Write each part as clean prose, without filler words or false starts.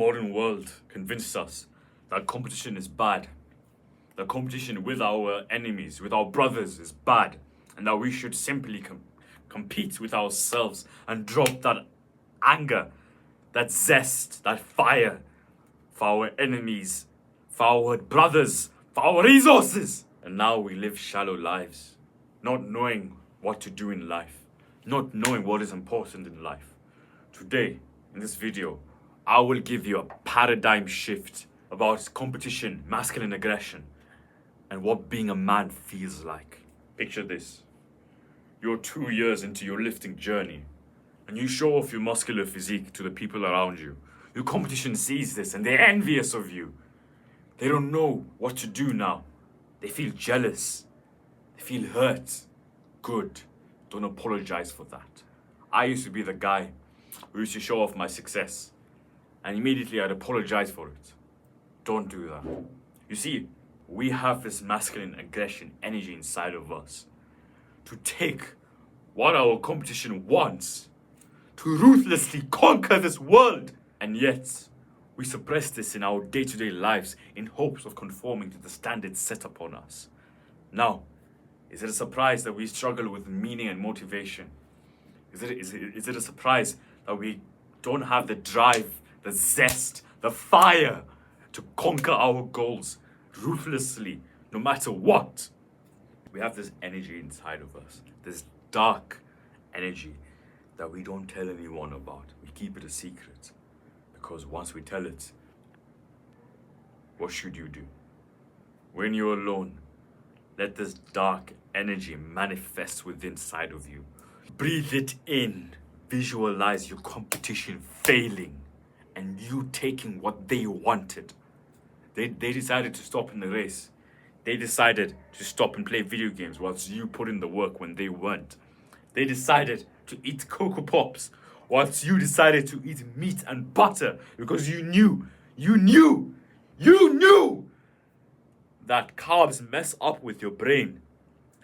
modern world convinced us that competition is bad. The competition with our enemies, with our brothers, is bad, and that we should simply compete with ourselves and drop that anger, that zest, that fire for our enemies, for our brothers, for our resources. And now we live shallow lives, not knowing what to do in life, not knowing what is important in life. Today, in this video, I will give you a paradigm shift about competition, masculine aggression, and what being a man feels like. Picture this. You're 2 years into your lifting journey, and you show off your muscular physique to the people around you. Your competition sees this and they're envious of you. They don't know what to do now. They feel jealous. They feel hurt. Good. Don't apologize for that. I used to be the guy who used to show off my success, and immediately I'd apologize for it. Don't do that. You see, we have this masculine aggression energy inside of us to take what our competition wants, to ruthlessly conquer this world. And yet, we suppress this in our day-to-day lives in hopes of conforming to the standards set upon us. Now, is it a surprise that we struggle with meaning and motivation? Is it a surprise that we don't have the drive, the zest, the fire to conquer our goals ruthlessly, no matter what? We have this energy inside of us, this dark energy that we don't tell anyone about. We keep it a secret. Because once we tell it, what should you do? When you're alone, let this dark energy manifest within inside of you. Breathe it in. Visualize your competition failing and you taking what they wanted. They decided to stop in the race. They decided to stop and play video games whilst you put in the work when they weren't. They decided to eat Cocoa Pops whilst you decided to eat meat and butter because you knew that carbs mess up with your brain.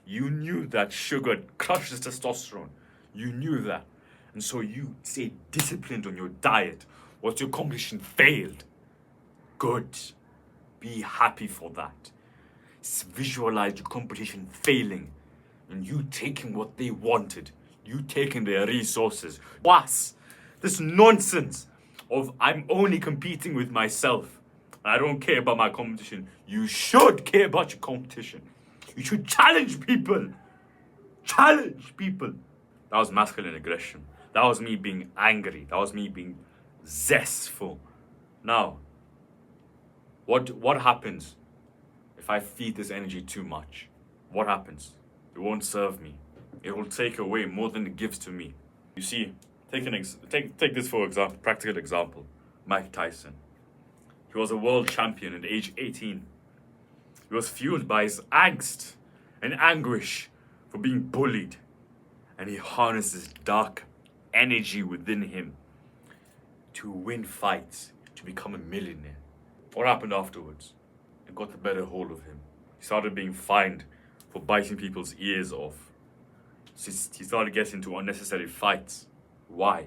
You knew that sugar crushes testosterone. You knew that. And so you stayed disciplined on your diet whilst your competition failed. Good. Be happy for that. Visualize your competition failing and you taking what they wanted. You taking their resources. Plus, this nonsense of I'm only competing with myself. I don't care about my competition. You should care about your competition. You should challenge people. Challenge people. That was masculine aggression. That was me being angry. That was me being zestful. Now, what happens if I feed this energy too much? What happens? It won't serve me. It will take away more than it gives to me. You see, take this for example, practical example. Mike Tyson. He was a world champion at age 18. He was fueled by his angst and anguish for being bullied. And he harnessed this dark energy within him to win fights, to become a millionaire. What happened afterwards? It got the better hold of him. He started being fined for biting people's ears off. So he started getting into unnecessary fights. Why?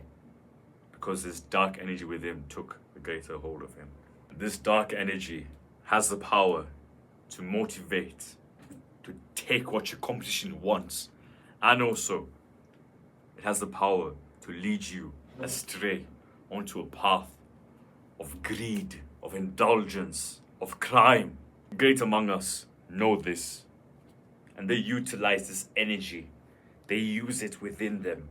Because this dark energy within him took a greater hold of him. This dark energy has the power to motivate, to take what your competition wants. And also, it has the power to lead you astray onto a path of greed, of indulgence, of crime. The great among us know this. And they utilize this energy. They use it within them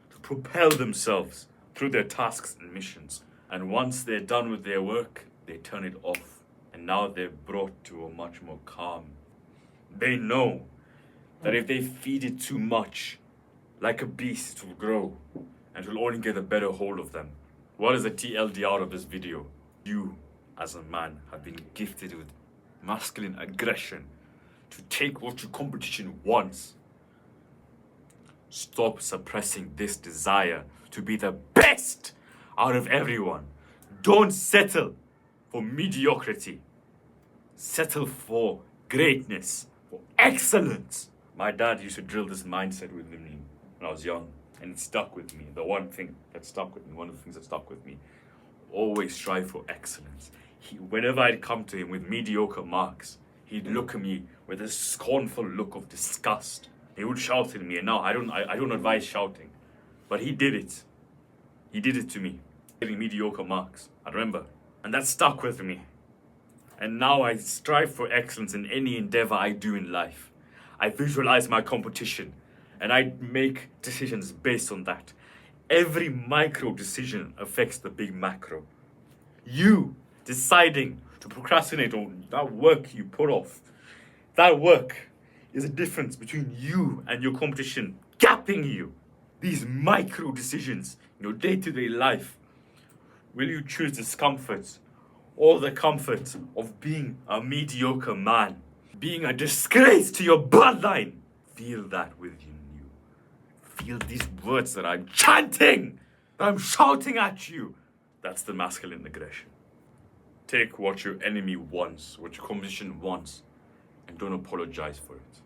to propel themselves through their tasks and missions. And once they're done with their work, they turn it off. And now they're brought to a much more calm. They know that if they feed it too much, like a beast, it will grow and it will only get a better hold of them. What is the TLDR of this video? You, as a man, have been gifted with masculine aggression to take what your competition wants. Stop suppressing this desire to be the best out of everyone. Don't settle for mediocrity. Settle for greatness, for excellence. My dad used to drill this mindset within me when I was young, and it stuck with me. The one thing that stuck with me, one of the things that stuck with me always strive for excellence. Whenever I'd come to him with mediocre marks, he'd look at me with a scornful look of disgust. He would shout at me, and now I don't advise shouting, but he did it. He did it to me, getting mediocre marks. I remember, and that stuck with me. And now I strive for excellence in any endeavor I do in life. I visualize my competition, and I make decisions based on that. Every micro decision affects the big macro. You deciding to procrastinate on that work you put off, that work is a difference between you and your competition gapping you. These micro decisions in your day-to-day life. Will you choose discomfort or the comfort of being a mediocre man? Being a disgrace to your bloodline? Feel that within you. Feel these words that I'm chanting, that I'm shouting at you. That's the masculine aggression. Take what your enemy wants, what your competition wants, and don't apologize for it.